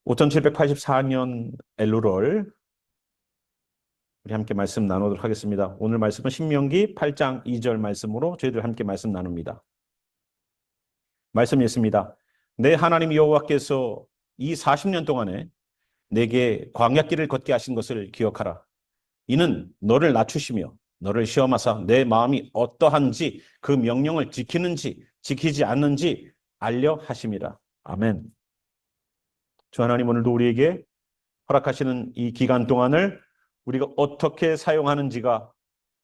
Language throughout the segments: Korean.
5784년 엘루롤 우리 함께 말씀 나누도록 하겠습니다. 오늘 말씀은 신명기 8장 2절 말씀으로 저희들 함께 말씀 나눕니다. 말씀 있습니다. 내 하나님 여호와께서 이 40년 동안에 내게 광야길을 걷게 하신 것을 기억하라. 이는 너를 낮추시며 너를 시험하사 내 마음이 어떠한지 그 명령을 지키는지 지키지 않는지 알려 하심이라. 아멘. 주 하나님, 오늘도 우리에게 허락하시는 이 기간 동안을 우리가 어떻게 사용하는지가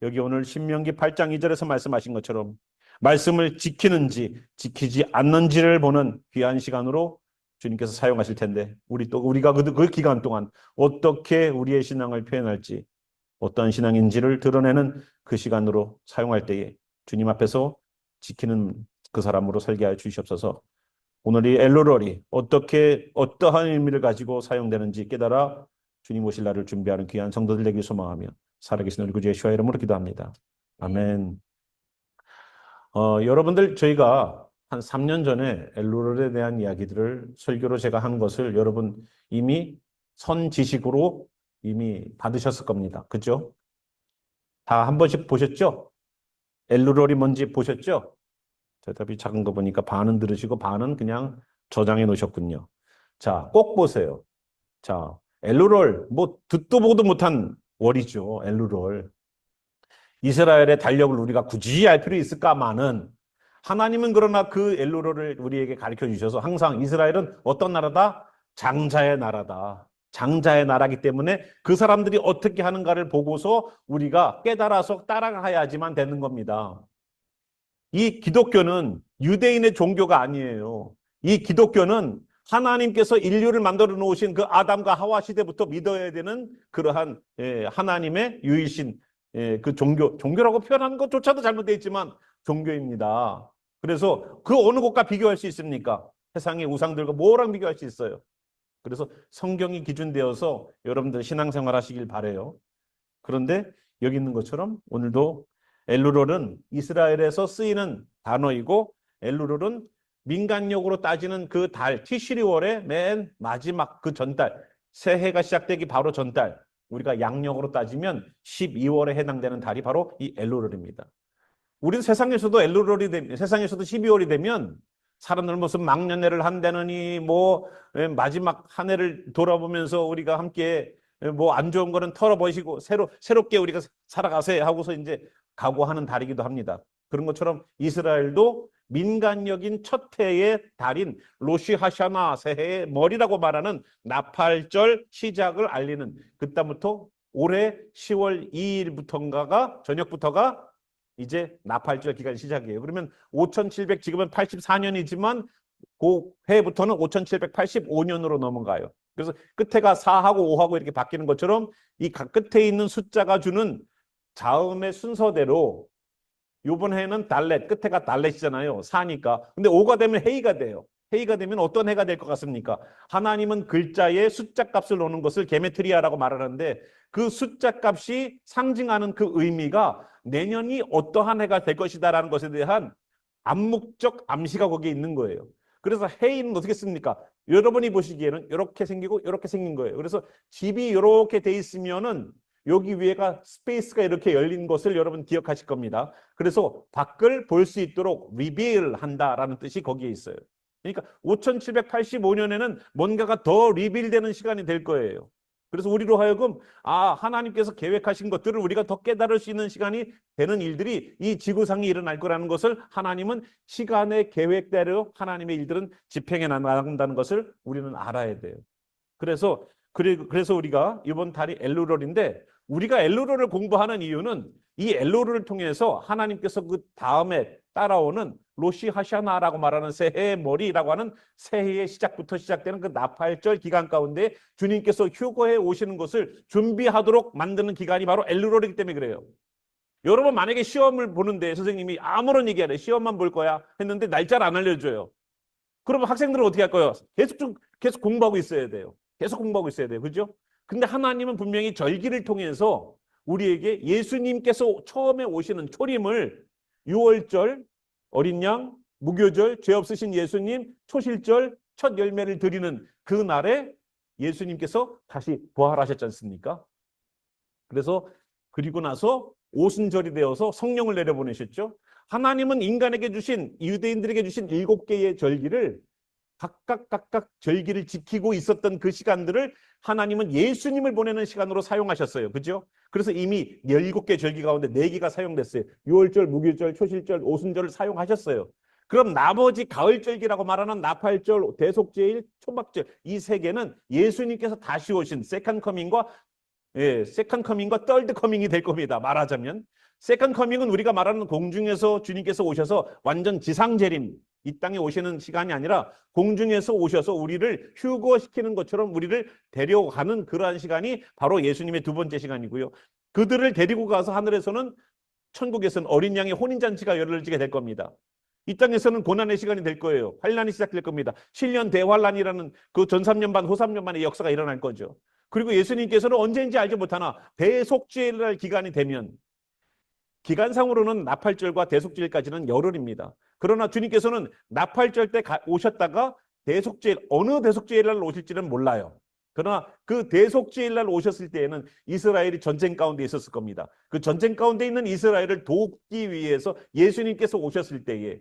여기 오늘 신명기 8장 2절에서 말씀하신 것처럼 말씀을 지키는지 지키지 않는지를 보는 귀한 시간으로 주님께서 사용하실 텐데, 우리가 그 기간 동안 어떻게 우리의 신앙을 표현할지, 어떤 신앙인지를 드러내는 그 시간으로 사용할 때에 주님 앞에서 지키는 그 사람으로 살게 하여 주시옵소서. 오늘 이 엘로럴이 어떠한 의미를 가지고 사용되는지 깨달아 주님 오실 날을 준비하는 귀한 성도들 되길 소망하며 살아계신 우리 구주 예수와 이름으로 기도합니다. 아멘. 여러분들, 저희가 한 3년 전에 엘로럴에 대한 이야기들을 설교로 제가 한 것을 여러분 이미 선지식으로 이미 받으셨을 겁니다. 그죠? 다 한 번씩 보셨죠? 엘로럴이 뭔지 보셨죠? 대답이 작은 거 보니까 반은 들으시고 반은 그냥 저장해 놓으셨군요. 자, 꼭 보세요. 자, 엘루롤, 뭐 듣도 보도 못한 월이죠. 엘루롤. 이스라엘의 달력을 우리가 굳이 알 필요 있을까마는, 하나님은 그러나 그 엘루롤을 우리에게 가르쳐 주셔서 항상 이스라엘은 어떤 나라다? 장자의 나라다. 장자의 나라기 때문에 그 사람들이 어떻게 하는가를 보고서 우리가 깨달아서 따라가야지만 되는 겁니다. 이 기독교는 유대인의 종교가 아니에요. 이 기독교는 하나님께서 인류를 만들어 놓으신 그 아담과 하와 시대부터 믿어야 되는 그러한 하나님의 유일신 그 종교라고 표현하는 것조차도 잘못되어 있지만 종교입니다. 그래서 그 어느 곳과 비교할 수 있습니까? 세상의 우상들과 뭐랑 비교할 수 있어요? 그래서 성경이 기준되어서 여러분들 신앙생활 하시길 바라요. 그런데 여기 있는 것처럼 오늘도 엘루롤은 이스라엘에서 쓰이는 단어이고, 엘루롤은 민간력으로 따지는 그 달 티시리월의 맨 마지막 그 전달, 새해가 시작되기 바로 전달, 우리가 양력으로 따지면 12월에 해당되는 달이 바로 이 엘루롤입니다. 우리는 세상에서도 세상에서도 12월이 되면 사람들 무슨 막년회를 한다느니 마지막 한 해를 돌아보면서 우리가 함께 안 좋은 거는 털어버리시고 새롭게 우리가 살아가세요 하고서 이제 각오하는 달이기도 합니다. 그런 것처럼 이스라엘도 민간적인 첫 해의 달인 로시 하샤나, 새해의 머리라고 말하는 나팔절 시작을 알리는, 그때부터 올해 10월 2일부터인가가 저녁부터가 이제 나팔절 기간 시작이에요. 그러면 5700, 지금은 84년이지만 그 해부터는 5785년으로 넘어가요. 그래서 끝에가 4하고 5하고 이렇게 바뀌는 것처럼 이 각 끝에 있는 숫자가 주는 자음의 순서대로 이번 해는 달렛, 끝에가 달렛이잖아요. 4니까. 근데 5가 되면 헤이가 돼요. 헤이가 되면 어떤 해가 될 것 같습니까? 하나님은 글자에 숫자 값을 놓는 것을 게메트리아라고 말하는데, 그 숫자 값이 상징하는 그 의미가 내년이 어떠한 해가 될 것이다라는 것에 대한 암묵적 암시가 거기에 있는 거예요. 그래서 헤이는 어떻게 씁니까? 여러분이 보시기에는 이렇게 생기고 이렇게 생긴 거예요. 그래서 집이 이렇게 돼 있으면은 여기 위에가 스페이스가 이렇게 열린 것을 여러분 기억하실 겁니다. 그래서 밖을 볼 수 있도록 리빌 한다라는 뜻이 거기에 있어요. 그러니까 5785년에는 뭔가가 더 리빌되는 시간이 될 거예요. 그래서 우리로 하여금 하나님께서 계획하신 것들을 우리가 더 깨달을 수 있는 시간이 되는 일들이 이 지구상에 일어날 거라는 것을, 하나님은 시간의 계획대로 하나님의 일들은 집행해 나간다는 것을 우리는 알아야 돼요. 그래서 우리가 이번 달이 엘루롤인데, 우리가 엘루롤을 공부하는 이유는 이 엘루롤을 통해서 하나님께서 그 다음에 따라오는 로시 하샤나라고 말하는 새해의 머리라고 하는 새해의 시작부터 시작되는 그 나팔절 기간 가운데 주님께서 휴거해 오시는 것을 준비하도록 만드는 기간이 바로 엘루롤이기 때문에 그래요. 여러분, 만약에 시험을 보는데 선생님이 아무런 얘기 안 해, 시험만 볼 거야 했는데 날짜를 안 알려줘요. 그러면 학생들은 어떻게 할 거예요? 계속 공부하고 있어야 돼요. 계속 공부하고 있어야 돼요. 그죠? 근데 하나님은 분명히 절기를 통해서 우리에게 예수님께서 처음에 오시는 초림을, 6월절, 어린 양, 무교절, 죄 없으신 예수님, 초실절, 첫 열매를 드리는 그 날에 예수님께서 다시 부활하셨지 않습니까? 그래서 그리고 나서 오순절이 되어서 성령을 내려보내셨죠. 하나님은 인간에게 주신, 유대인들에게 주신 7개의 절기를 각각 절기를 지키고 있었던 그 시간들을 하나님은 예수님을 보내는 시간으로 사용하셨어요. 그죠? 그래서 이미 17개 절기 가운데 4개가 사용됐어요. 유월절, 무교절, 초실절, 오순절을 사용하셨어요. 그럼 나머지 가을절기라고 말하는 나팔절, 대속제일, 초막절 이 3개는 예수님께서 다시 오신 세컨 커밍과 세컨 커밍과 떨드 커밍이 될 겁니다. 말하자면 세컨 커밍은 우리가 말하는 공중에서 주님께서 오셔서 완전 지상 재림, 이 땅에 오시는 시간이 아니라 공중에서 오셔서 우리를 휴거시키는 것처럼 우리를 데려가는 그러한 시간이 바로 예수님의 2번째 시간이고요. 그들을 데리고 가서 하늘에서는 천국에서는 어린 양의 혼인잔치가 열어지게 될 겁니다. 이 땅에서는 고난의 시간이 될 거예요. 환란이 시작될 겁니다. 7년 대환란이라는 그 전 3년 반, 후 3년 만의 역사가 일어날 거죠. 그리고 예수님께서는 언제인지 알지 못하나 대속죄일 기간이 되면, 기간상으로는 나팔절과 대속죄일까지는 열흘입니다. 그러나 주님께서는 나팔절 때 오셨다가 대속죄일, 어느 대속죄일 날 오실지는 몰라요. 그러나 그 대속죄일 날 오셨을 때에는 이스라엘이 전쟁 가운데 있었을 겁니다. 그 전쟁 가운데 있는 이스라엘을 돕기 위해서 예수님께서 오셨을 때에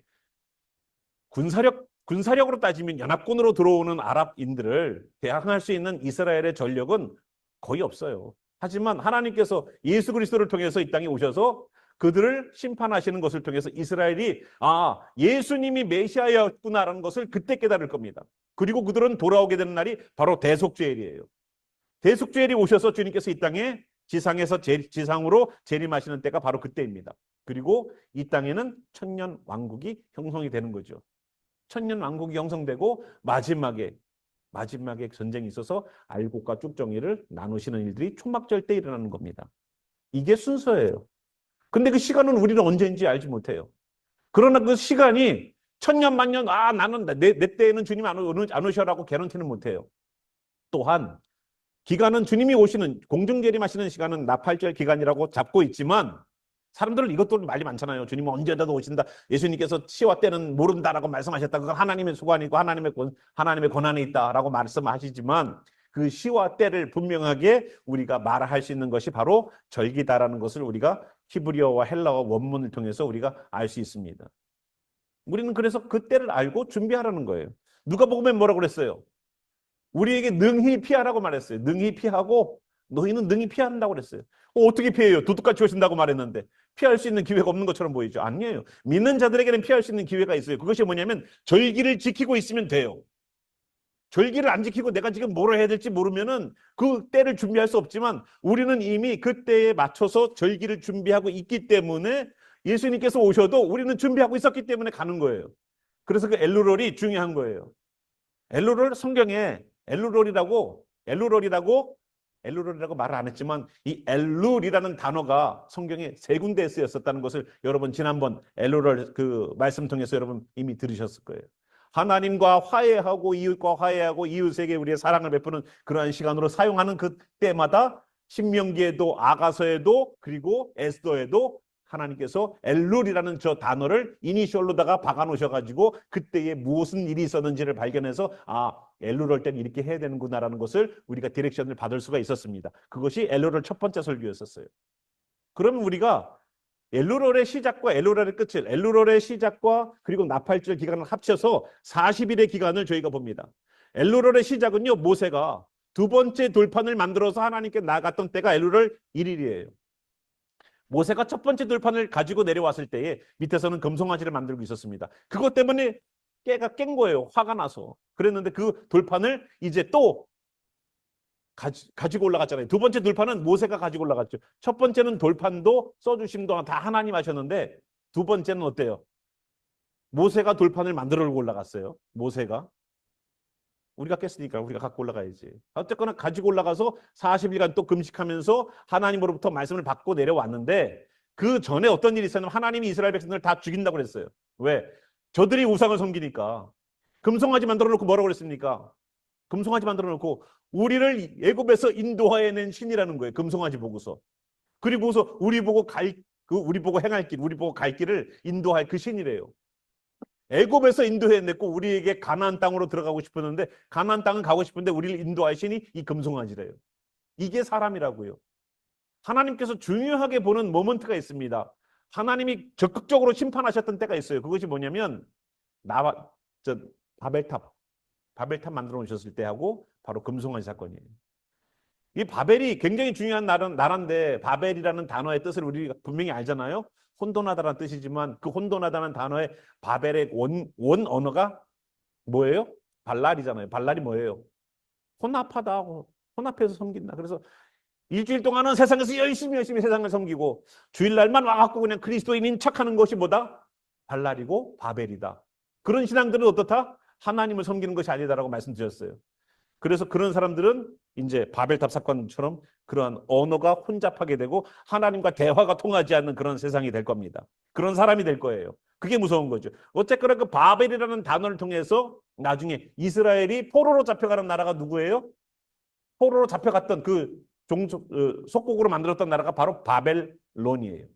군사력으로 따지면 연합군으로 들어오는 아랍인들을 대항할 수 있는 이스라엘의 전력은 거의 없어요. 하지만 하나님께서 예수 그리스도를 통해서 이 땅에 오셔서 그들을 심판하시는 것을 통해서 이스라엘이 예수님이 메시아였구나라는 것을 그때 깨달을 겁니다. 그리고 그들은 돌아오게 되는 날이 바로 대속죄일이에요. 대속죄일이 오셔서 주님께서 이 땅에 지상으로 재림하시는 때가 바로 그때입니다. 그리고 이 땅에는 천년 왕국이 형성이 되는 거죠. 천년 왕국이 형성되고 마지막에 전쟁이 있어서 알곡과 쭉정이를 나누시는 일들이 초막절 때 일어나는 겁니다. 이게 순서예요. 근데 그 시간은 우리는 언제인지 알지 못해요. 그러나 그 시간이 천년 만년 나는 내 때에는 주님 안 오셔라고 개런티는 못해요. 또한 기간은 주님이 오시는 공중재림하시는 시간은 나팔절 기간이라고 잡고 있지만 사람들은 이것도 말이 많잖아요. 주님은 언제라도 오신다. 예수님께서 시와 때는 모른다라고 말씀하셨다. 그건 하나님의 수관이고 하나님의 권한이 있다라고 말씀하시지만 그 시와 때를 분명하게 우리가 말할 수 있는 것이 바로 절기다라는 것을 우리가 히브리어와 헬라어 원문을 통해서 우리가 알 수 있습니다. 우리는 그래서 그 때를 알고 준비하라는 거예요. 누가복음에 뭐라고 그랬어요? 우리에게 능히 피하라고 말했어요. 능히 피하고 너희는 능히 피한다고 그랬어요. 어떻게 피해요? 도둑같이 오신다고 말했는데 피할 수 있는 기회가 없는 것처럼 보이죠? 아니에요. 믿는 자들에게는 피할 수 있는 기회가 있어요. 그것이 뭐냐면 절기를 지키고 있으면 돼요. 절기를 안 지키고 내가 지금 뭘 해야 될지 모르면은 그 때를 준비할 수 없지만 우리는 이미 그 때에 맞춰서 절기를 준비하고 있기 때문에 예수님께서 오셔도 우리는 준비하고 있었기 때문에 가는 거예요. 그래서 그 엘루롤이 중요한 거예요. 엘루롤 성경에 엘루롤이라고 말을 안 했지만 이 엘룰이라는 단어가 성경에 3군데에 쓰였었다는 것을 여러분 지난번 엘룰을 그 말씀 통해서 여러분 이미 들으셨을 거예요. 하나님과 화해하고 이웃과 화해하고 이웃에게 우리의 사랑을 베푸는 그러한 시간으로 사용하는 그 때마다 신명기에도 아가서에도 그리고 에스더에도 하나님께서 엘룰이라는 저 단어를 이니셜로다가 박아 놓으셔가지고 그때에 무슨 일이 있었는지를 발견해서 엘룰 할 때는 이렇게 해야 되는구나라는 것을 우리가 디렉션을 받을 수가 있었습니다. 그것이 엘룰의 첫 번째 설교였었어요. 그러면 우리가 엘루롤의 시작과 엘루롤의 끝을, 엘루롤의 시작과 그리고 나팔절 기간을 합쳐서 40일의 기간을 저희가 봅니다. 엘루롤의 시작은요, 모세가 2번째 돌판을 만들어서 하나님께 나아갔던 때가 엘루롤 1일이에요. 모세가 첫 번째 돌판을 가지고 내려왔을 때에 밑에서는 금송아지를 만들고 있었습니다. 그것 때문에 깨가 깬 거예요. 화가 나서. 그랬는데 그 돌판을 이제 또 가지고 올라갔잖아요. 2번째 돌판은 모세가 가지고 올라갔죠. 첫 번째는 돌판도 써주심도 다 하나님 하셨는데 2번째는 어때요? 모세가 돌판을 만들어 올라갔어요. 모세가. 우리가 깼으니까 우리가 갖고 올라가야지. 어쨌거나 가지고 올라가서 40일간 또 금식하면서 하나님으로부터 말씀을 받고 내려왔는데 그 전에 어떤 일이 있었냐면 하나님이 이스라엘 백성들을 다 죽인다고 그랬어요. 왜? 저들이 우상을 섬기니까. 금송아지 만들어 놓고 뭐라고 그랬습니까? 금송아지 만들어 놓고 우리를 애굽에서 인도하여낸 신이라는 거예요. 금송아지 보고서. 그리고서 우리 보고 행할 길, 우리 보고 갈 길을 인도할 그 신이래요. 애굽에서 인도해냈고 우리에게 가나안 땅으로 들어가고 싶었는데 가나안 땅은 가고 싶은데 우리를 인도하시니 이 금송아지래요. 이게 사람이라고요. 하나님께서 중요하게 보는 모먼트가 있습니다. 하나님이 적극적으로 심판하셨던 때가 있어요. 그것이 뭐냐면 나와 저 바벨탑 만들어 놓으셨을 때하고 바로 금송아지 사건이에요. 이 바벨이 굉장히 중요한 나라인데 바벨이라는 단어의 뜻을 우리가 분명히 알잖아요. 혼돈하다라는 뜻이지만 그 혼돈하다는 단어의 바벨의 원 언어가 뭐예요? 발랄이잖아요. 발랄이 뭐예요? 혼합하다, 혼합해서 섬긴다. 그래서 일주일 동안은 세상에서 열심히 세상을 섬기고 주일날만 와갖고 그냥 그리스도인인 척하는 것이 뭐다? 발랄이고 바벨이다. 그런 신앙들은 어떻다? 하나님을 섬기는 것이 아니다라고 말씀드렸어요. 그래서 그런 사람들은 이제 바벨탑 사건처럼 그러한 언어가 혼잡하게 되고 하나님과 대화가 통하지 않는 그런 세상이 될 겁니다. 그런 사람이 될 거예요. 그게 무서운 거죠. 어쨌거나 그 바벨이라는 단어를 통해서 나중에 이스라엘이 포로로 잡혀가는 나라가 누구예요? 포로로 잡혀갔던 그 속국으로 만들었던 나라가 바로 바벨론이에요.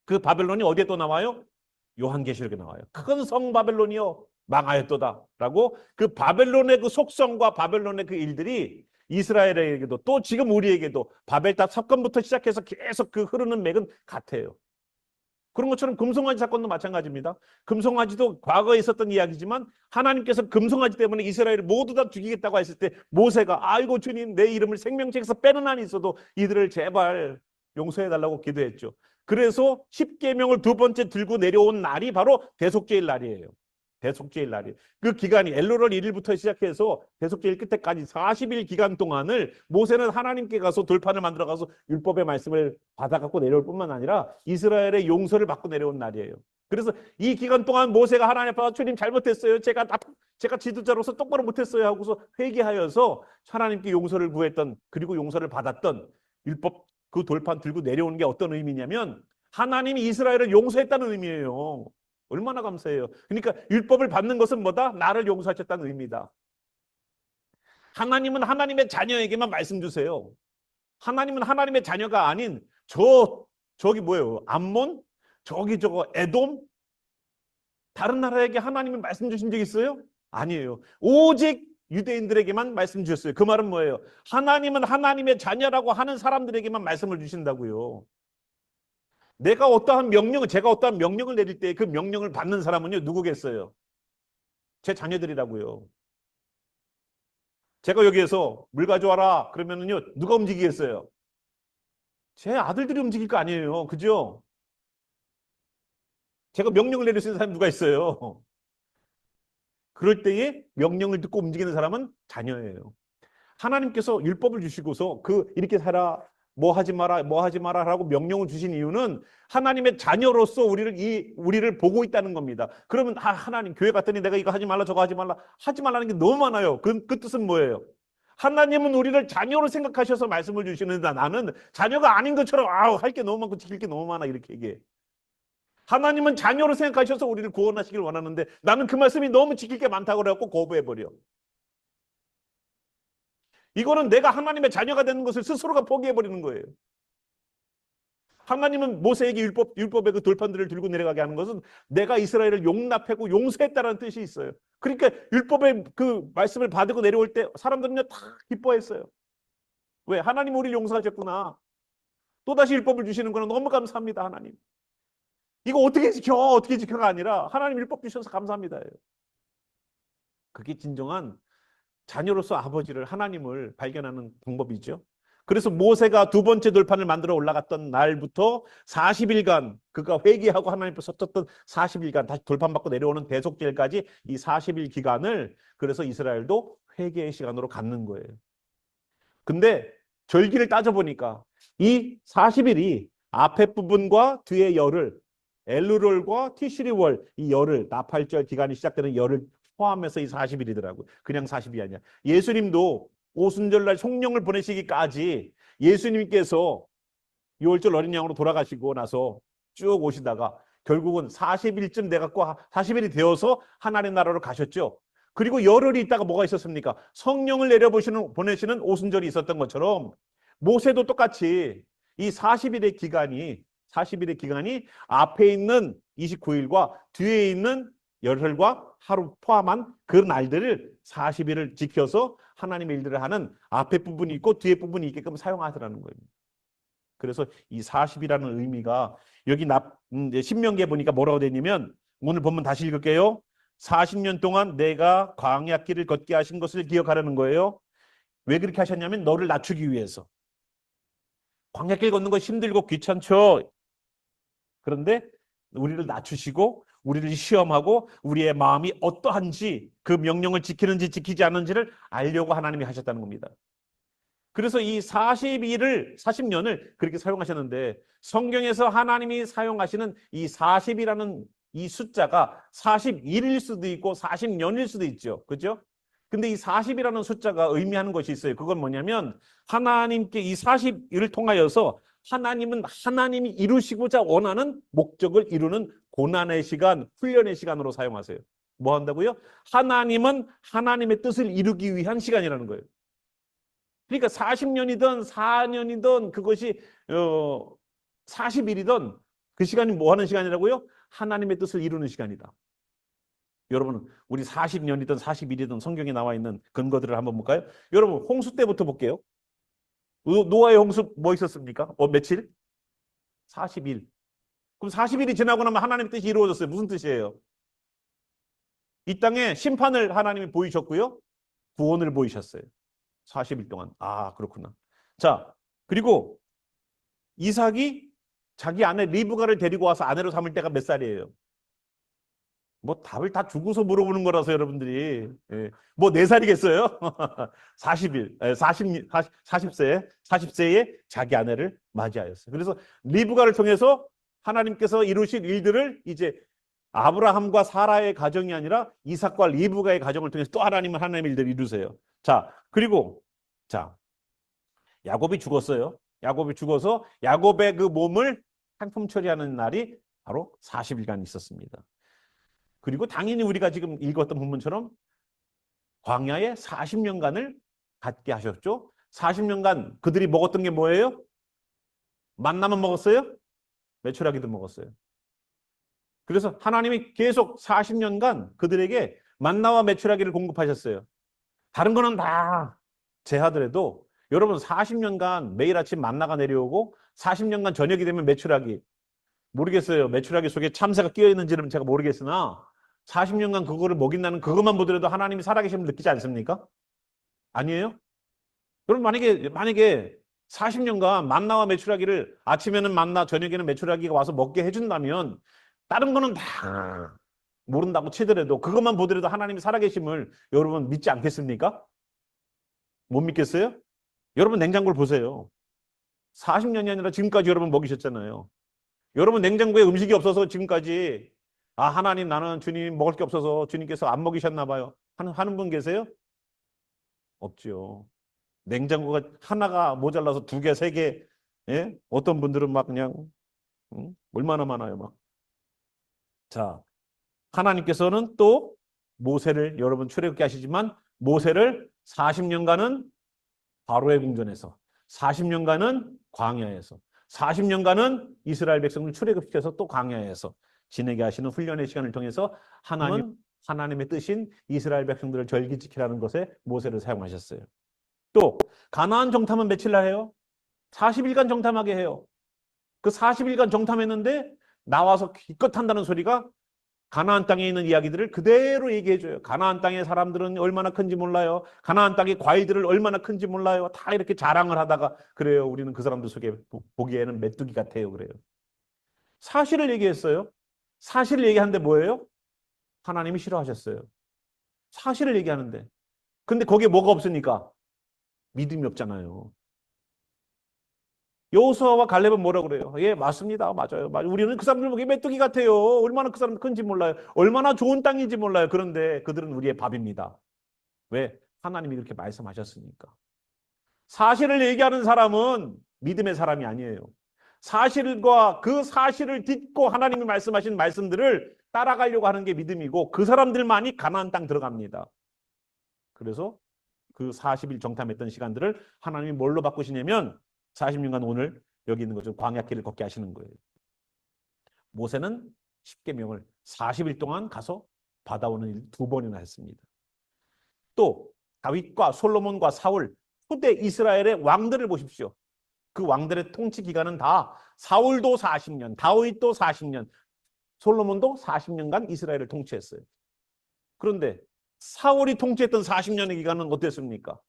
그 바벨론이 어디에 또 나와요? 요한계시록에 나와요. 큰 성 바벨론이요 망하였도다라고 그 바벨론의 그 속성과 바벨론의 그 일들이 이스라엘에게도 또 지금 우리에게도 바벨탑 사건부터 시작해서 계속 그 흐르는 맥은 같아요. 그런 것처럼 금송아지 사건도 마찬가지입니다. 금송아지도 과거에 있었던 이야기지만 하나님께서 금송아지 때문에 이스라엘을 모두 다 죽이겠다고 했을 때 모세가 아이고 주님 내 이름을 생명책에서 빼는 한이 있어도 이들을 제발 용서해달라고 기도했죠. 그래서 십계명을 두 번째 들고 내려온 날이 바로 대속죄일 날이에요. 대속죄일 날이. 그 기간이 엘로럴 1일부터 시작해서 대속죄일 끝에까지 40일 기간 동안을 모세는 하나님께 가서 돌판을 만들어 가서 율법의 말씀을 받아갖고 내려올 뿐만 아니라 이스라엘의 용서를 받고 내려온 날이에요. 그래서 이 기간 동안 모세가 하나님 앞에 주님 잘못했어요. 제가 지도자로서 똑바로 못했어요 하고서 회개하여서 하나님께 용서를 구했던 그리고 용서를 받았던 율법 그 돌판 들고 내려오는 게 어떤 의미냐면 하나님이 이스라엘을 용서했다는 의미예요. 얼마나 감사해요. 그러니까 율법을 받는 것은 뭐다? 나를 용서하셨다는 의미다. 하나님은 하나님의 자녀에게만 말씀 주세요. 하나님은 하나님의 자녀가 아닌 저기 뭐예요? 암몬? 저거 에돔? 다른 나라에게 하나님이 말씀 주신 적 있어요? 아니에요. 오직 유대인들에게만 말씀 주셨어요. 그 말은 뭐예요? 하나님은 하나님의 자녀라고 하는 사람들에게만 말씀을 주신다고요. 제가 어떠한 명령을 내릴 때 그 명령을 받는 사람은요, 누구겠어요? 제 자녀들이라고요. 제가 여기에서 물 가져와라 그러면은요, 누가 움직이겠어요? 제 아들들이 움직일 거 아니에요. 그죠? 제가 명령을 내릴 수 있는 사람이 누가 있어요? 그럴 때에 명령을 듣고 움직이는 사람은 자녀예요. 하나님께서 율법을 주시고서 이렇게 살아, 뭐 하지 마라 라고 명령을 주신 이유는 하나님의 자녀로서 우리를 보고 있다는 겁니다. 그러면 하나님 교회 갔더니 내가 이거 하지 말라 저거 하지 말라는 게 너무 많아요. 그 뜻은 뭐예요? 하나님은 우리를 자녀로 생각하셔서 말씀을 주시는데 나는 자녀가 아닌 것처럼 할 게 너무 많고 지킬 게 너무 많아 이렇게 얘기해. 하나님은 자녀로 생각하셔서 우리를 구원하시길 원하는데 나는 그 말씀이 너무 지킬 게 많다고 그래갖고 거부해버려. 이거는 내가 하나님의 자녀가 되는 것을 스스로가 포기해버리는 거예요. 하나님은 모세에게 율법의 그 돌판들을 들고 내려가게 하는 것은 내가 이스라엘을 용납하고 용서했다는 뜻이 있어요. 그러니까 율법의 그 말씀을 받고 내려올 때 사람들은요 다 기뻐했어요. 왜? 하나님 우리를 용서하셨구나. 또다시 율법을 주시는구나. 너무 감사합니다 하나님. 이거 어떻게 지켜가 아니라 하나님 율법 주셔서 감사합니다. 그게 진정한 자녀로서 아버지를 하나님을 발견하는 방법이죠. 그래서 모세가 두 번째 돌판을 만들어 올라갔던 날부터 40일간 그가 회개하고 하나님 앞에 섰던 40일간 다시 돌판 받고 내려오는 대속죄일까지 이 40일 기간을 그래서 이스라엘도 회개의 시간으로 갖는 거예요. 근데 절기를 따져보니까 이 40일이 앞에 부분과 뒤의 열흘 엘루롤과 티시리월 이 열흘 나팔절 기간이 시작되는 열흘 포함해서 이 40일이더라고요. 그냥 40일이 아니야. 예수님도 오순절날 성령을 보내시기까지 예수님께서 유월절 어린 양으로 돌아가시고 나서 쭉 오시다가 결국은 40일쯤 돼갖고 40일이 되어서 하나님 나라로 가셨죠. 그리고 열흘이 있다가 뭐가 있었습니까? 성령을 보내시는 오순절이 있었던 것처럼 모세도 똑같이 이 40일의 기간이 앞에 있는 29일과 뒤에 있는 열흘과 하루 포함한 그 날들을 40일을 지켜서 하나님의 일들을 하는 앞에 부분이 있고 뒤에 부분이 있게끔 사용하더라는 거예요. 그래서 이 40이라는 의미가 여기 신명기에 보니까 뭐라고 되냐면 오늘 본문 다시 읽을게요. 40년 동안 내가 광야길을 걷게 하신 것을 기억하라는 거예요. 왜 그렇게 하셨냐면 너를 낮추기 위해서. 광야길 걷는 거 힘들고 귀찮죠. 그런데 우리를 낮추시고 우리를 시험하고 우리의 마음이 어떠한지 그 명령을 지키는지 지키지 않는지를 알려고 하나님이 하셨다는 겁니다. 그래서 이 40년을 그렇게 사용하셨는데 성경에서 하나님이 사용하시는 이 40이라는 이 숫자가 41일 수도 있고 40년일 수도 있죠. 그죠? 근데 이 40이라는 숫자가 의미하는 것이 있어요. 그건 뭐냐면 하나님께 이 40일을 통하여서 하나님은 하나님이 이루시고자 원하는 목적을 이루는 고난의 시간, 훈련의 시간으로 사용하세요. 뭐 한다고요? 하나님은 하나님의 뜻을 이루기 위한 시간이라는 거예요. 그러니까 40년이든 4년이든 그것이 40일이든 그 시간이 뭐 하는 시간이라고요? 하나님의 뜻을 이루는 시간이다. 여러분, 우리 40년이든 40일이든 성경에 나와 있는 근거들을 한번 볼까요? 여러분, 홍수 때부터 볼게요. 노아의 홍수 뭐 있었습니까? 며칠? 40일. 그럼 40일이 지나고 나면 하나님의 뜻이 이루어졌어요. 무슨 뜻이에요? 이 땅에 심판을 하나님이 보이셨고요. 구원을 보이셨어요. 40일 동안. 아, 그렇구나. 자, 그리고 이삭이 자기 아내 리브가를 데리고 와서 아내로 삼을 때가 몇 살이에요? 뭐 답을 다 주고서 물어보는 거라서 여러분들이. 예. 뭐 4살이겠어요? 40일, 40세에 자기 아내를 맞이하였어요. 그래서 리브가를 통해서 하나님께서 이루실 일들을 이제 아브라함과 사라의 가정이 아니라 이삭과 리브가의 가정을 통해서 또 하나님의 일들을 이루세요. 자, 그리고 자, 야곱이 죽었어요. 야곱이 죽어서 야곱의 그 몸을 상품 처리하는 날이 바로 40일간 있었습니다. 그리고 당연히 우리가 지금 읽었던 본문처럼 광야에 40년간을 갖게 하셨죠. 40년간 그들이 먹었던 게 뭐예요? 만나만 먹었어요? 메추라기도 먹었어요. 그래서 하나님이 계속 40년간 그들에게 만나와 메추라기를 공급하셨어요. 다른 거는 다 제하더라도 여러분 40년간 매일 아침 만나가 내려오고 40년간 저녁이 되면 메추라기. 모르겠어요. 메추라기 속에 참새가 끼어 있는지는 제가 모르겠으나 40년간 그거를 먹인다는 그것만 보더라도 하나님이 살아계심을 느끼지 않습니까? 아니에요? 여러분 만약에 40년간 만나와 메추라기를 아침에는 만나 저녁에는 메추라기가 와서 먹게 해준다면 다른 거는 다 모른다고 치더라도 그것만 보더라도 하나님이 살아계심을 여러분 믿지 않겠습니까? 못 믿겠어요? 여러분 냉장고를 보세요. 40년이 아니라 지금까지 여러분 먹이셨잖아요. 여러분 냉장고에 음식이 없어서 지금까지 하나님 나는 주님 먹을 게 없어서 주님께서 안 먹이셨나 봐요. 하는 분 계세요? 없죠. 냉장고가 하나가 모자라서 2개, 3개. 예? 어떤 분들은 막 그냥 얼마나 많아요, 막. 자, 하나님께서는 또 모세를 여러분 출애굽게 하시지만 모세를 40년간은 바로의 궁전에서 40년간은 광야에서 40년간은 이스라엘 백성을 출애굽시켜서 또 광야에서 지내게 하시는 훈련의 시간을 통해서 하나님의 뜻인 이스라엘 백성들을 절기지키라는 것에 모세를 사용하셨어요. 또 가나안 정탐은 며칠 날 해요? 40일간 정탐하게 해요. 그 40일간 정탐했는데 나와서 기껏 한다는 소리가 가나안 땅에 있는 이야기들을 그대로 얘기해줘요. 가나안 땅의 사람들은 얼마나 큰지 몰라요. 가나안 땅의 과일들을 얼마나 큰지 몰라요. 다 이렇게 자랑을 하다가 그래요. 우리는 그 사람들 속에 보기에는 메뚜기 같아요. 그래요. 사실을 얘기했어요. 사실을 얘기하는데 뭐예요? 하나님이 싫어하셨어요. 사실을 얘기하는데. 근데 거기에 뭐가 없으니까? 믿음이 없잖아요. 여호수아와 갈렙은 뭐라 그래요? 예, 맞습니다. 맞아요. 우리는 그 사람들 보기에 메뚜기 같아요. 얼마나 그 사람들 큰지 몰라요. 얼마나 좋은 땅인지 몰라요. 그런데 그들은 우리의 밥입니다. 왜? 하나님이 그렇게 말씀하셨으니까. 사실을 얘기하는 사람은 믿음의 사람이 아니에요. 사실과 그 사실을 딛고 하나님이 말씀하신 말씀들을 따라가려고 하는 게 믿음이고 그 사람들만이 가나안 땅 들어갑니다. 그래서 그 40일 정탐했던 시간들을 하나님이 뭘로 바꾸시냐면 40년간 오늘 여기 있는 거죠. 광야길을 걷게 하시는 거예요. 모세는 십계명을 40일 동안 가서 받아오는 일 2번이나 했습니다. 또 다윗과 솔로몬과 사울, 후대 이스라엘의 왕들을 보십시오. 그 왕들의 통치 기간은 다 사울도 40년, 다윗도 40년, 솔로몬도 40년간 이스라엘을 통치했어요. 그런데 사울이 통치했던 40년의 기간은 어땠습니까?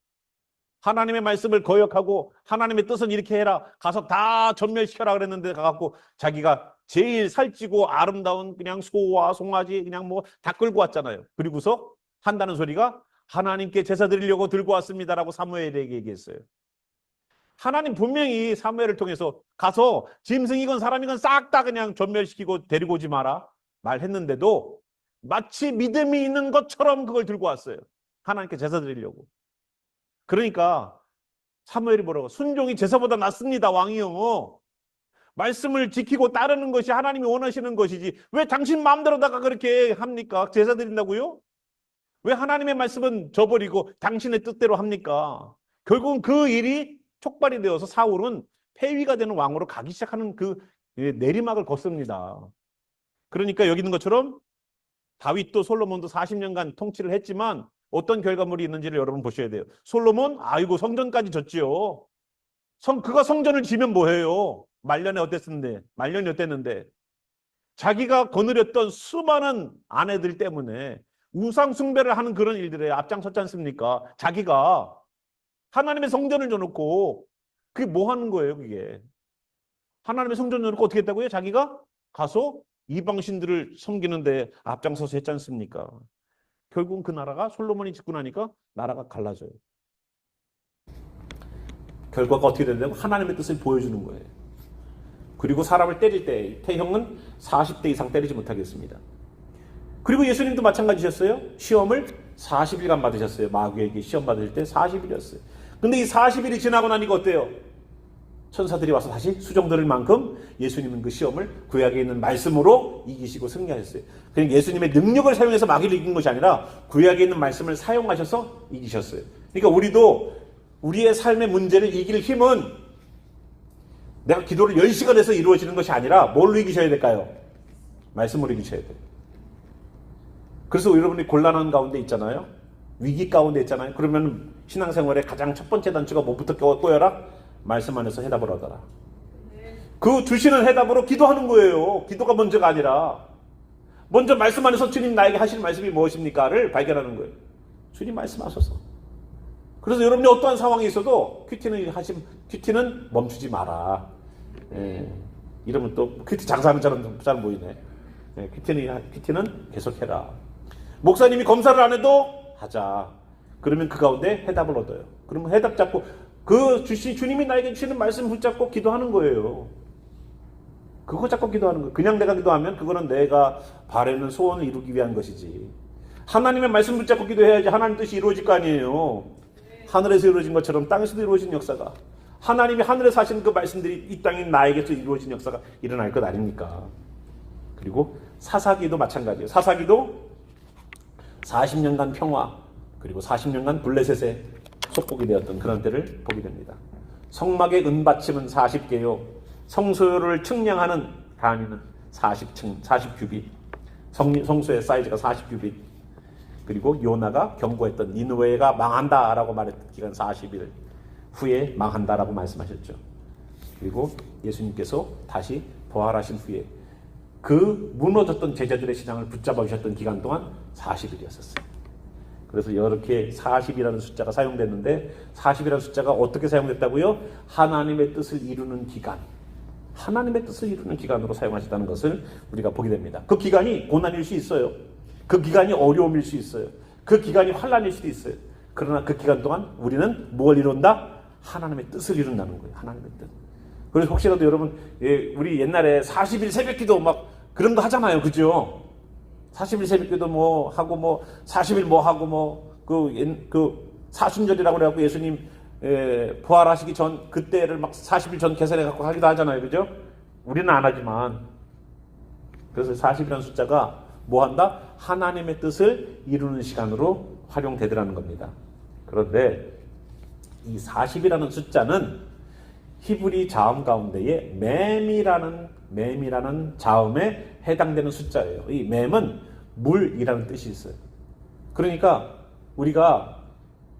하나님의 말씀을 거역하고 하나님의 뜻은 이렇게 해라, 가서 다 전멸시켜라 그랬는데 가갖고 자기가 제일 살찌고 아름다운 그냥 소와 송아지 그냥 뭐 다 끌고 왔잖아요. 그리고서 한다는 소리가 하나님께 제사 드리려고 들고 왔습니다라고 사무엘에게 얘기했어요. 하나님 분명히 사무엘을 통해서 가서 짐승이건 사람이건 싹 다 그냥 전멸시키고 데리고 오지 마라 말했는데도 마치 믿음이 있는 것처럼 그걸 들고 왔어요. 하나님께 제사 드리려고. 그러니까 사무엘이 뭐라고, 순종이 제사보다 낫습니다 왕이요. 말씀을 지키고 따르는 것이 하나님이 원하시는 것이지 왜 당신 마음대로다가 그렇게 합니까? 제사 드린다고요? 왜 하나님의 말씀은 저버리고 당신의 뜻대로 합니까? 결국은 그 일이 촉발이 되어서 사울은 폐위가 되는 왕으로 가기 시작하는 그 내리막을 걷습니다. 그러니까 여기 있는 것처럼 다윗도 솔로몬도 40년간 통치를 했지만 어떤 결과물이 있는지를 여러분 보셔야 돼요. 솔로몬, 아이고 성전까지 졌지요. 그가 성전을 지면 뭐해요? 말년이 어땠는데 자기가 거느렸던 수많은 아내들 때문에 우상 숭배를 하는 그런 일들에 앞장섰지 않습니까? 자기가 하나님의 성전을 줘놓고 그게 뭐 하는 거예요? 그게 하나님의 성전을 줘놓고 어떻게 했다고요? 자기가 가서 이방신들을 섬기는데 앞장서서 했지 않습니까? 결국은 그 나라가 솔로몬이 짓고 나니까 나라가 갈라져요. 결과가 어떻게 된다고? 하나님의 뜻을 보여주는 거예요. 그리고 사람을 때릴 때 태형은 40대 이상 때리지 못하겠습니다. 그리고 예수님도 마찬가지셨어요. 시험을 40일간 받으셨어요. 마귀에게 시험 받을 때 40일이었어요. 근데 이 40일이 지나고 나니까 어때요? 천사들이 와서 다시 수정들을 만큼 예수님은 그 시험을 구약에 있는 말씀으로 이기시고 승리하셨어요. 그러니까 예수님의 능력을 사용해서 마귀를 이긴 것이 아니라 구약에 있는 말씀을 사용하셔서 이기셨어요. 그러니까 우리도 우리의 삶의 문제를 이길 힘은 내가 기도를 10시간 해서 이루어지는 것이 아니라 뭘로 이기셔야 될까요? 말씀으로 이기셔야 돼요. 그래서 여러분이 곤란한 가운데 있잖아요. 위기 가운데 있잖아요. 그러면 신앙생활의 가장 첫 번째 단추가 뭐부터 꼬여라? 말씀 안에서 해답을 얻어라. 그 주시는 해답으로 기도하는 거예요. 기도가 먼저가 아니라 먼저 말씀 안에서 주님 나에게 하실 말씀이 무엇입니까?를 발견하는 거예요. 주님 말씀하셔서. 그래서 여러분이 어떠한 상황이 있어도 큐티는 멈추지 마라. 이러면 또 큐티 장사하는 사람 잘 보이네. 큐티는 계속해라. 목사님이 검사를 안 해도 하자. 그러면 그 가운데 해답을 얻어요. 그러면 해답 잡고 주님이 나에게 주시는 말씀 붙잡고 기도하는 거예요. 그거 잡고 기도하는 거예요. 그냥 내가 기도하면 그거는 내가 바라는 소원을 이루기 위한 것이지. 하나님의 말씀 붙잡고 기도해야지 하나님 뜻이 이루어질 거 아니에요. 하늘에서 이루어진 것처럼 땅에서도 이루어진 역사가, 하나님이 하늘에서 하시는 그 말씀들이 이 땅인 나에게서 이루어진 역사가 일어날 것 아닙니까? 그리고 사사기도 마찬가지예요. 사사기도 40년간 평화, 그리고 40년간 블레셋의 속복이 되었던 그런 때를 보게 됩니다. 성막의 은받침은 40개요. 성소를 측량하는 단위는 40규빗. 성소의 사이즈가 40규빗. 그리고 요나가 경고했던 니느웨가 망한다라고 말했던 기간 40일 후에 망한다라고 말씀하셨죠. 그리고 예수님께서 다시 부활하신 후에 그 무너졌던 제자들의 신앙을 붙잡아 주셨던 기간 동안 40일이었었어요. 그래서 이렇게 40이라는 숫자가 사용됐는데 40이라는 숫자가 어떻게 사용됐다고요? 하나님의 뜻을 이루는 기간, 하나님의 뜻을 이루는 기간으로 사용하셨다는 것을 우리가 보게 됩니다. 그 기간이 고난일 수 있어요. 그 기간이 어려움일 수 있어요. 그 기간이 환난일 수도 있어요. 그러나 그 기간 동안 우리는 뭘 이룬다? 하나님의 뜻을 이룬다는 거예요. 하나님의 뜻. 그래서 혹시라도 여러분, 우리 옛날에 40일 새벽기도 막 그런 거 하잖아요. 그죠? 40일 새벽기도 뭐 하고 뭐 40일 뭐 하고 그 사순절이라고 그래갖고 예수님 부활하시기 전 그때를 막 40일 전 계산해 갖고 하기도 하잖아요. 그죠? 우리는 안 하지만. 그래서 40이라는 숫자가 뭐 한다? 하나님의 뜻을 이루는 시간으로 활용되더라는 겁니다. 그런데 이 40이라는 숫자는 히브리 자음 가운데에 맴이라는 자음에 해당되는 숫자예요. 이 맴은 물이라는 뜻이 있어요. 그러니까 우리가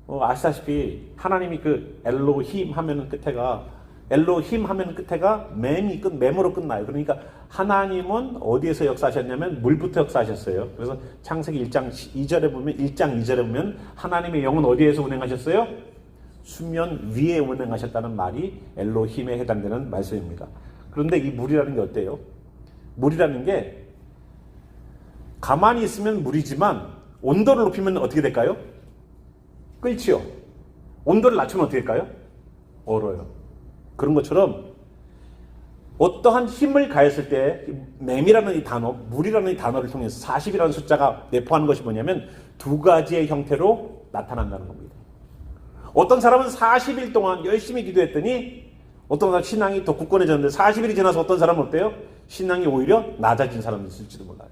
아시다시피 하나님이 그 엘로힘 하면은 끝에가 맴으로 끝나요. 그러니까 하나님은 어디에서 역사하셨냐면 물부터 역사하셨어요. 그래서 창세기 1장 2절에 보면 하나님의 영은 어디에서 운행하셨어요? 수면 위에 운행하셨다는 말이 엘로힘에 해당되는 말씀입니다. 그런데 이 물이라는 게 어때요? 물이라는 게 가만히 있으면 물이지만 온도를 높이면 어떻게 될까요? 끓지요. 온도를 낮추면 어떻게 될까요? 얼어요. 그런 것처럼 어떠한 힘을 가했을 때 맴이라는 이 단어, 물이라는 이 단어를 통해서 40이라는 숫자가 내포하는 것이 뭐냐면 두 가지의 형태로 나타난다는 겁니다. 어떤 사람은 40일 동안 열심히 기도했더니 어떤 사람 신앙이 더 굳건해졌는데 40일이 지나서 어떤 사람은 어때요? 신앙이 오히려 낮아진 사람이 있을지도 몰라요.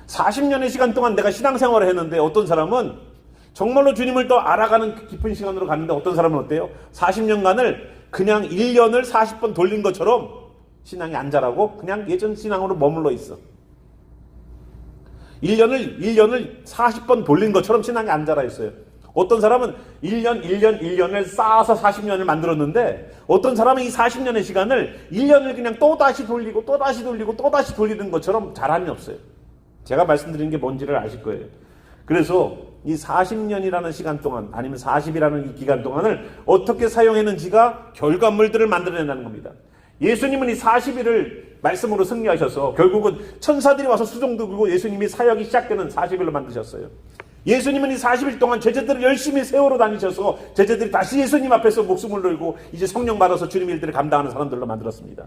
40년의 시간 동안 내가 신앙생활을 했는데 어떤 사람은 정말로 주님을 더 알아가는 깊은 시간으로 갔는데 어떤 사람은 어때요? 40년간을 그냥 1년을 40번 돌린 것처럼 신앙이 안 자라고 그냥 예전 신앙으로 머물러 있어. 1년을 40번 돌린 것처럼 신앙이 안 자라 있어요. 어떤 사람은 1년을 쌓아서 40년을 만들었는데 어떤 사람은 이 40년의 시간을 1년을 그냥 또다시 돌리고 또다시 돌리고 또다시 돌리는 것처럼 자람이 없어요. 제가 말씀드리는 게 뭔지를 아실 거예요. 그래서 이 40년이라는 시간 동안 아니면 40이라는 이 기간 동안을 어떻게 사용했는지가 결과물들을 만들어낸다는 겁니다. 예수님은 이 40일을 말씀으로 승리하셔서 결국은 천사들이 와서 수종도 그고 예수님이 사역이 시작되는 40일로 만드셨어요. 예수님은 이 40일 동안 제자들을 열심히 세우러 다니셔서 제자들이 다시 예수님 앞에서 목숨을 걸고 이제 성령 받아서 주님의 일들을 감당하는 사람들로 만들었습니다.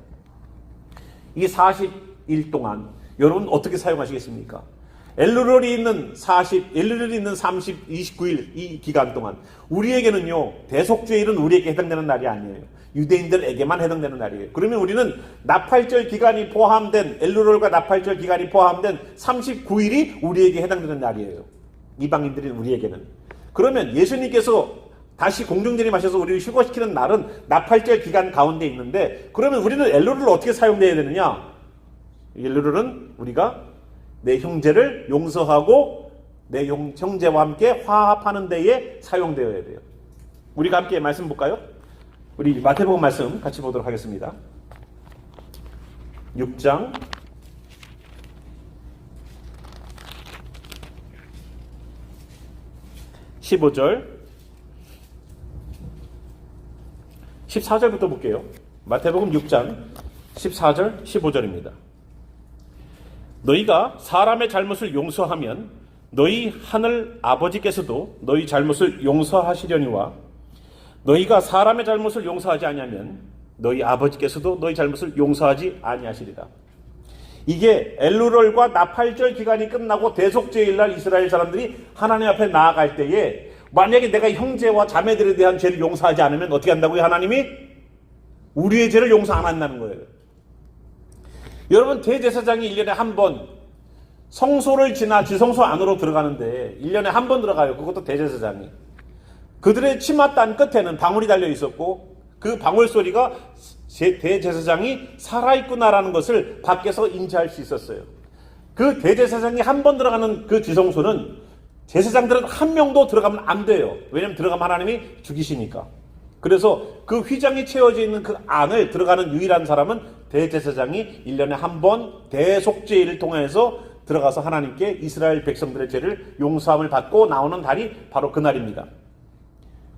이 40일 동안 여러분 어떻게 사용하시겠습니까? 엘루렐이 있는 30, 29일 이 기간 동안 우리에게는요, 대속죄일은 우리에게 해당되는 날이 아니에요. 유대인들에게만 해당되는 날이에요. 그러면 우리는 나팔절 기간이 포함된, 엘루렐과 나팔절 기간이 포함된 39일이 우리에게 해당되는 날이에요. 이방인들인 우리에게는. 그러면 예수님께서 다시 공중재림하셔서 우리를 휴거시키는 날은 나팔절 기간 가운데 있는데, 그러면 우리는 엘루렐을 어떻게 사용해야 되느냐? 엘루렐은 우리가 내 형제를 용서하고 내 형제와 함께 화합하는 데에 사용되어야 돼요. 우리가 함께 말씀 볼까요? 우리 마태복음 말씀 같이 보도록 하겠습니다. 6장 15절 14절부터 볼게요. 마태복음 6장 14절 15절입니다. 너희가 사람의 잘못을 용서하면 너희 하늘 아버지께서도 너희 잘못을 용서하시려니와 너희가 사람의 잘못을 용서하지 아니하면 너희 아버지께서도 너희 잘못을 용서하지 아니하시리라. 이게 엘루렐과 나팔절 기간이 끝나고 대속죄일날 이스라엘 사람들이 하나님 앞에 나아갈 때에 만약에 내가 형제와 자매들에 대한 죄를 용서하지 않으면 어떻게 한다고요? 하나님이 우리의 죄를 용서 안 한다는 거예요. 여러분, 대제사장이 1년에 한 번 성소를 지나 지성소 안으로 들어가는데 1년에 한 번 들어가요. 그것도 대제사장이. 그들의 치맛단 끝에는 방울이 달려 있었고 그 방울 소리가 대제사장이 살아있구나라는 것을 밖에서 인지할 수 있었어요. 그 대제사장이 한 번 들어가는 그 지성소는 제사장들은 한 명도 들어가면 안 돼요. 왜냐하면 들어가면 하나님이 죽이시니까. 그래서 그 휘장이 채워져 있는 그 안을 들어가는 유일한 사람은 대제사장이 1년에 한 번 대속죄일을 통해서 들어가서 하나님께 이스라엘 백성들의 죄를 용서함을 받고 나오는 달이 바로 그 날입니다.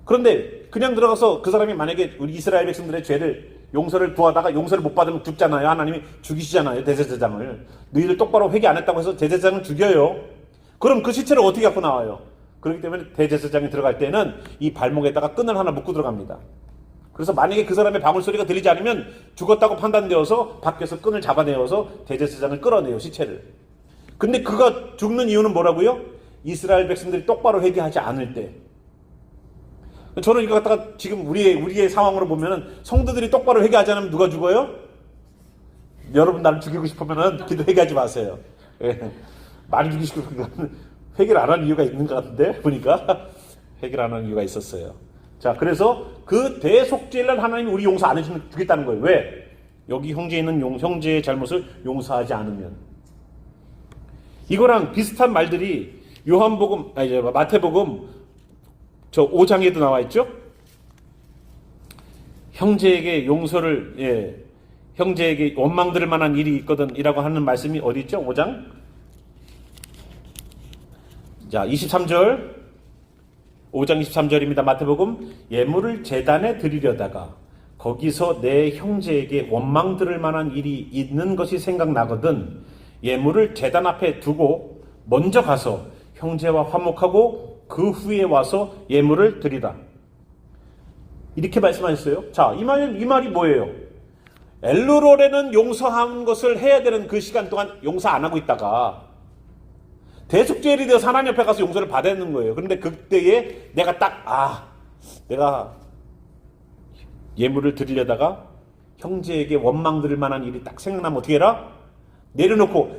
그런데 그냥 들어가서 그 사람이 만약에 우리 이스라엘 백성들의 죄를 용서를 구하다가 용서를 못 받으면 죽잖아요. 하나님이 죽이시잖아요. 대제사장을. 너희들 똑바로 회개 안 했다고 해서 대제사장을 죽여요. 그럼 그 시체를 어떻게 갖고 나와요? 그렇기 때문에 대제사장이 들어갈 때는 이 발목에다가 끈을 하나 묶고 들어갑니다. 그래서 만약에 그 사람의 방울 소리가 들리지 않으면 죽었다고 판단되어서 밖에서 끈을 잡아내어서 대제사장을 끌어내요, 시체를. 근데 그가 죽는 이유는 뭐라고요? 이스라엘 백성들이 똑바로 회개하지 않을 때. 저는 이거 갖다가 지금 우리의 상황으로 보면은 성도들이 똑바로 회개하지 않으면 누가 죽어요? 여러분 나를 죽이고 싶으면은 기도 회개하지 마세요. 예. 많이 죽이고 싶으면 회개를 안 하는 이유가 있는 것 같은데 보니까 회개를 안 하는 이유가 있었어요. 자, 그래서 그 대속죄를 하나님이 우리 용서 안 해주면 죽겠다는 거예요. 왜? 여기 형제에 있는 형제의 잘못을 용서하지 않으면. 이거랑 비슷한 말들이 요한복음, 아니 마태복음 저 5장에도 나와 있죠. 형제에게 용서를, 형제에게 원망 들을 만한 일이 있거든 이라고 하는 말씀이 어디 있죠? 5장. 자, 23절. 5장 23절입니다. 마태복음. 예물을 제단에 드리려다가 거기서 내 형제에게 원망 들을 만한 일이 있는 것이 생각나거든 예물을 제단 앞에 두고 먼저 가서 형제와 화목하고 그 후에 와서 예물을 드리라. 이렇게 말씀하셨어요. 자, 이 말이 뭐예요? 엘루롤에는 용서하는 것을 해야 되는 그 시간 동안 용서 안 하고 있다가 대속죄일이 되어서 하나님 앞에 가서 용서를 받아야 하는 거예요. 그런데 그때에 내가 내가 예물을 드리려다가 형제에게 원망 들을 만한 일이 딱 생각나면 어떻게 해라? 내려놓고,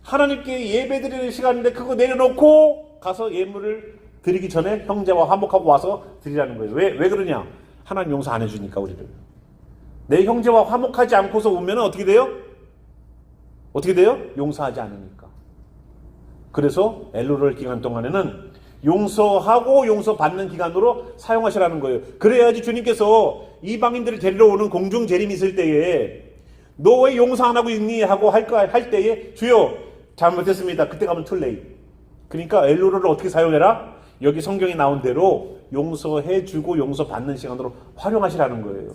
하나님께 예배 드리는 시간인데 그거 내려놓고 가서 예물을 드리기 전에 형제와 화목하고 와서 드리라는 거예요. 왜 그러냐? 하나님 용서 안 해주니까 우리를. 내 형제와 화목하지 않고서 오면 어떻게 돼요? 어떻게 돼요? 용서하지 않으니까. 그래서 엘루롤 기간 동안에는 용서하고 용서받는 기간으로 사용하시라는 거예요. 그래야지 주님께서 이방인들을 데리러 오는 공중 재림이 있을 때에 너 왜 용서 안 하고 있니? 하고 할 때에 주여 잘못했습니다. 그때 가면 툴레이. 그러니까 엘루롤을 어떻게 사용해라? 여기 성경에 나온 대로 용서해주고 용서받는 시간으로 활용하시라는 거예요.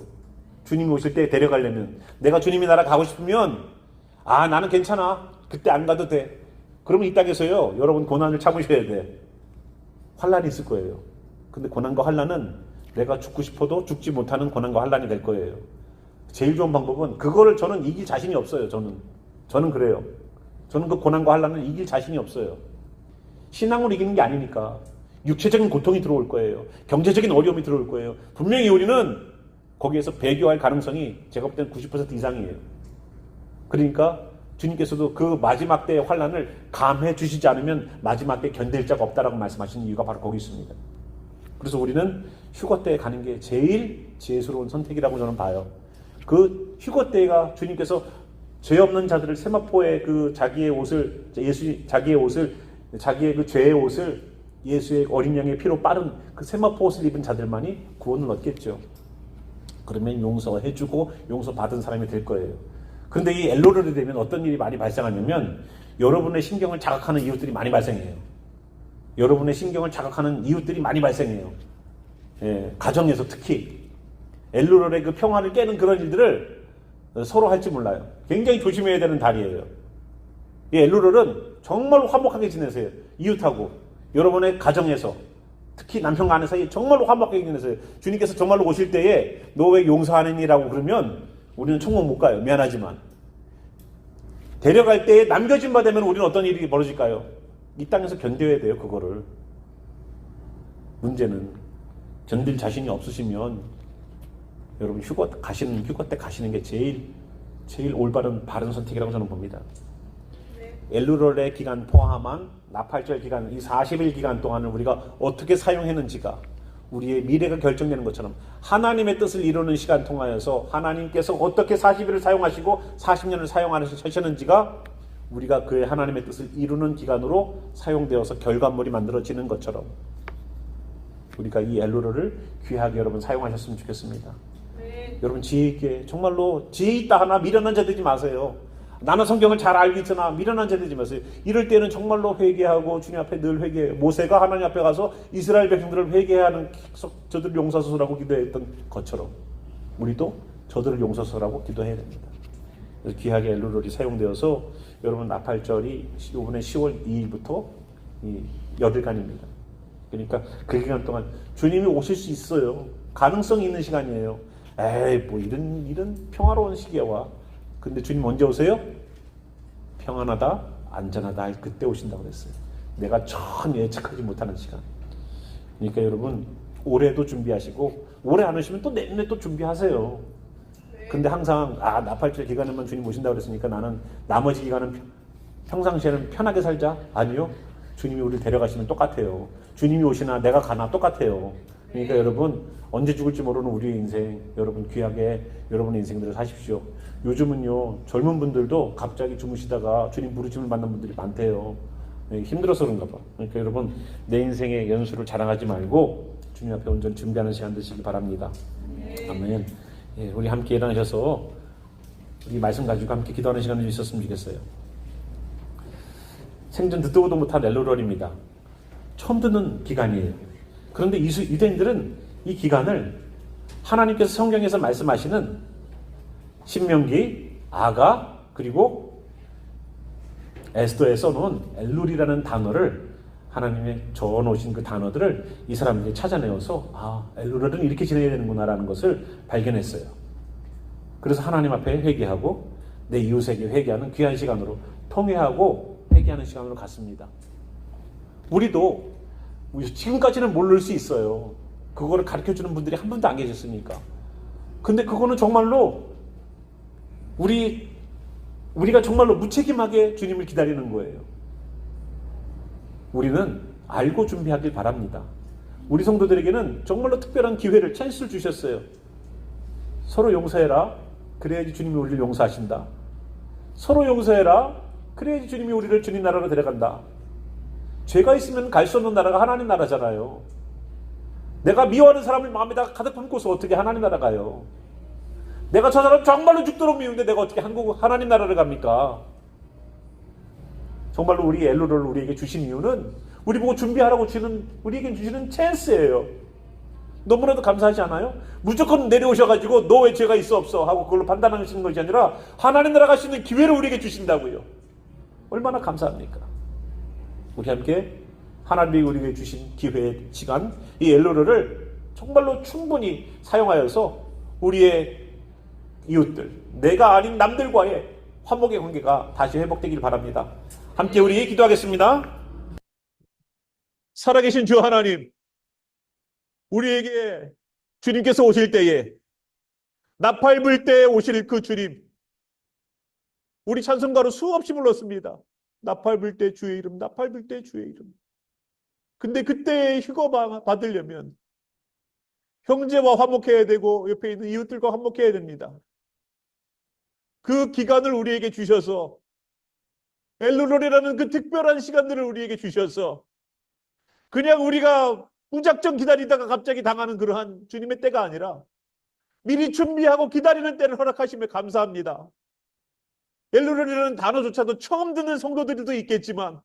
주님이 오실 때 데려가려면, 내가 주님이 나라 가고 싶으면 나는 괜찮아. 그때 안 가도 돼. 그러면 이 땅에서요 여러분 고난을 참으셔야 돼. 환란이 있을 거예요. 근데 고난과 환란은 내가 죽고 싶어도 죽지 못하는 고난과 환란이 될 거예요. 제일 좋은 방법은 그거를 저는 이길 자신이 없어요. 저는 그래요. 저는 그 고난과 환란을 이길 자신이 없어요. 신앙으로 이기는 게 아니니까. 육체적인 고통이 들어올 거예요. 경제적인 어려움이 들어올 거예요. 분명히 우리는 거기에서 배교할 가능성이 제가 볼 때는 90% 이상이에요. 그러니까 주님께서도 그 마지막 때의 환란을 감해 주시지 않으면 마지막 때 견딜 자가 없다라고 말씀하시는 이유가 바로 거기 있습니다. 그래서 우리는 휴거 때에 가는 게 제일 지혜스러운 선택이라고 저는 봐요. 그 휴거 때가 주님께서 죄 없는 자들을 세마포의 그 자기의 그 죄의 옷을 예수의 어린 양의 피로 빠른 그 세마포 옷을 입은 자들만이 구원을 얻겠죠. 그러면 용서해주고 용서받은 사람이 될 거예요. 그런데 이 엘로르이 되면 어떤 일이 많이 발생하냐면 여러분의 신경을 자극하는 이웃들이 많이 발생해요. 여러분의 신경을 자극하는 이웃들이 많이 발생해요. 가정에서 특히 엘로르의 그 평화를 깨는 그런 일들을 서로 할지 몰라요. 굉장히 조심해야 되는 달이에요. 이 엘로르는 정말로 화목하게 지내세요. 이웃하고 여러분의 가정에서 특히 남편과 아내 사이에 정말로 화목하게 지내세요. 주님께서 정말로 오실 때에 너 왜 용서하느니라고 그러면 우리는 천국 못 가요. 미안하지만. 데려갈 때에 남겨진 바 되면 우리는 어떤 일이 벌어질까요? 이 땅에서 견뎌야 돼요. 그거를. 문제는 견딜 자신이 없으시면 여러분 휴거 때 가시는 게 제일 올바른 바른 선택이라고 저는 봅니다. 엘루롤의 기간 포함한 나팔절 기간, 이 40일 기간 동안을 우리가 어떻게 사용했는지가 우리의 미래가 결정되는 것처럼 하나님의 뜻을 이루는 시간 통하여서 하나님께서 어떻게 40일을 사용하시고 40년을 사용하셨는지가 우리가 그의 하나님의 뜻을 이루는 기간으로 사용되어서 결과물이 만들어지는 것처럼 우리가 이 엘루롤을 귀하게 여러분 사용하셨으면 좋겠습니다. 여러분 지혜 있게, 정말로 지혜 있다 하나 미련한 자 되지 마세요. 나는 성경을 잘 알고 있으나 미련한 자 되지 마세요. 이럴 때는 정말로 회개하고 주님 앞에 늘 회개해요. 모세가 하나님 앞에 가서 이스라엘 백성들을 회개하는 계속 저들을 용서하소서라고 기도했던 것처럼 우리도 저들을 용서하소서라고 기도해야 됩니다. 그래서 귀하게 엘루롤이 사용되어서 여러분 나팔절이 이번에 10월 2일부터 8일간입니다. 그러니까 그 기간 동안 주님이 오실 수 있어요. 가능성이 있는 시간이에요. 에이 뭐 이런 평화로운 시기에 와. 근데 주님 언제 오세요? 평안하다, 안전하다 할 그때 오신다고 그랬어요. 내가 전혀 예측하지 못하는 시간. 그러니까 여러분 올해도 준비하시고 올해 안 오시면 또 내년에 또 준비하세요. 근데 항상 나팔절 기간에만 주님 오신다고 그랬으니까 나는 나머지 기간은 평상시에는 편하게 살자. 아니요. 주님이 우리를 데려가시면 똑같아요. 주님이 오시나 내가 가나 똑같아요. 그러니까 여러분 언제 죽을지 모르는 우리의 인생 여러분 귀하게 여러분의 인생들을 사십시오. 요즘은요 젊은 분들도 갑자기 주무시다가 주님 부르심을 받는 분들이 많대요. 힘들어서 그런가 봐. 그러니까 여러분, 내 인생의 연수를 자랑하지 말고 주님 앞에 온전히 준비하는 시간 되시기 바랍니다. 아멘. 예, 우리 함께 일어나셔서 이 말씀 가지고 함께 기도하는 시간이 있었으면 좋겠어요. 생전 듣도 보도 못한 엘로럴입니다. 처음 듣는 기간이에요. 그런데 유대인들은 이 기간을 하나님께서 성경에서 말씀하시는 신명기, 아가, 그리고 에스더에 써놓은 엘룰이라는 단어를, 하나님의 적어놓으신 그 단어들을 이 사람들이 찾아내어서 엘룰은 이렇게 지내야 되는구나라는 것을 발견했어요. 그래서 하나님 앞에 회개하고 내 이웃에게 회개하는 귀한 시간으로, 통회하고 회개하는 시간으로 갔습니다. 우리도 지금까지는 모를 수 있어요. 그거를 가르쳐주는 분들이 한 번도 안 계셨으니까. 근데 그거는 정말로 우리가 정말로 무책임하게 주님을 기다리는 거예요. 우리는 알고 준비하길 바랍니다. 우리 성도들에게는 정말로 특별한 기회를, 찬스를 주셨어요. 서로 용서해라. 그래야지 주님이 우리를 용서하신다. 서로 용서해라. 그래야지 주님이 우리를 주님 나라로 데려간다. 죄가 있으면 갈 수 없는 나라가 하나님 나라잖아요. 내가 미워하는 사람을 마음에다가 가득 품고서 어떻게 하나님 나라 가요? 내가 저 사람 정말로 죽도록 미운데 내가 어떻게 하나님 나라를 갑니까? 정말로 우리 엘로를 우리에게 주신 이유는 우리 보고 준비하라고 우리에게 주시는 찬스예요. 너무나도 감사하지 않아요? 무조건 내려오셔가지고 너 왜 죄가 있어 없어 하고 그걸로 판단하시는 것이 아니라 하나님 나라 갈 수 있는 기회를 우리에게 주신다고요. 얼마나 감사합니까? 우리 함께 하나님이 우리에게 주신 기회의 시간, 이 엘로를 정말로 충분히 사용하여서 우리의 이웃들, 내가 아닌 남들과의 화목의 관계가 다시 회복되길 바랍니다. 함께 우리 기도하겠습니다. 살아계신 주 하나님, 우리에게 주님께서 오실 때에, 나팔 불 때에 오실 그 주님, 우리 찬송가로 수없이 불렀습니다. 나팔 불 때 주의 이름, 나팔 불 때 주의 이름. 근데 그때 휴거 받으려면 형제와 화목해야 되고 옆에 있는 이웃들과 화목해야 됩니다. 그 기간을 우리에게 주셔서, 엘루롤이라는 그 특별한 시간들을 우리에게 주셔서, 그냥 우리가 무작정 기다리다가 갑자기 당하는 그러한 주님의 때가 아니라 미리 준비하고 기다리는 때를 허락하시며 감사합니다. 엘루롤이라는 단어조차도 처음 듣는 성도들도 있겠지만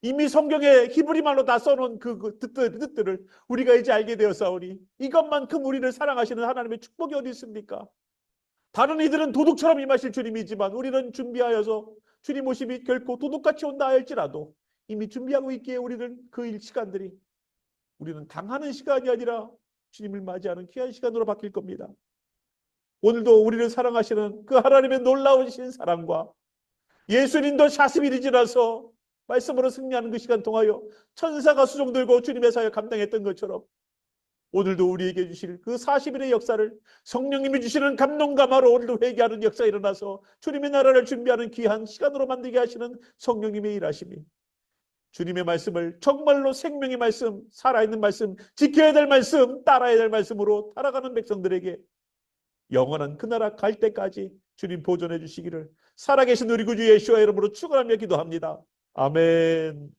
이미 성경에 히브리 말로 다 써놓은 그 뜻들을 우리가 이제 알게 되었사오니 이것만큼 우리를 사랑하시는 하나님의 축복이 어디 있습니까? 다른 이들은 도둑처럼 임하실 주님이지만 우리는 준비하여서 주님 오심이 결코 도둑같이 온다 할지라도 이미 준비하고 있기에 우리는 그 시간들이, 우리는 당하는 시간이 아니라 주님을 맞이하는 귀한 시간으로 바뀔 겁니다. 오늘도 우리를 사랑하시는 그 하나님의 놀라우신 사랑과 예수님도 40일이 지나서 말씀으로 승리하는 그 시간 통하여 천사가 수종 들고 주님의 사역 감당했던 것처럼 오늘도 우리에게 주실 그 40일의 역사를 성령님이 주시는 감동감화로 오늘도 회개하는 역사가 일어나서 주님의 나라를 준비하는 귀한 시간으로 만들게 하시는 성령님의 일하심이, 주님의 말씀을 정말로 생명의 말씀, 살아있는 말씀, 지켜야 될 말씀, 따라야 될 말씀으로 살아가는 백성들에게 영원한 그 나라 갈 때까지 주님 보존해 주시기를 살아계신 우리 구주 예수와 이름으로 축원하며 기도합니다. 아멘.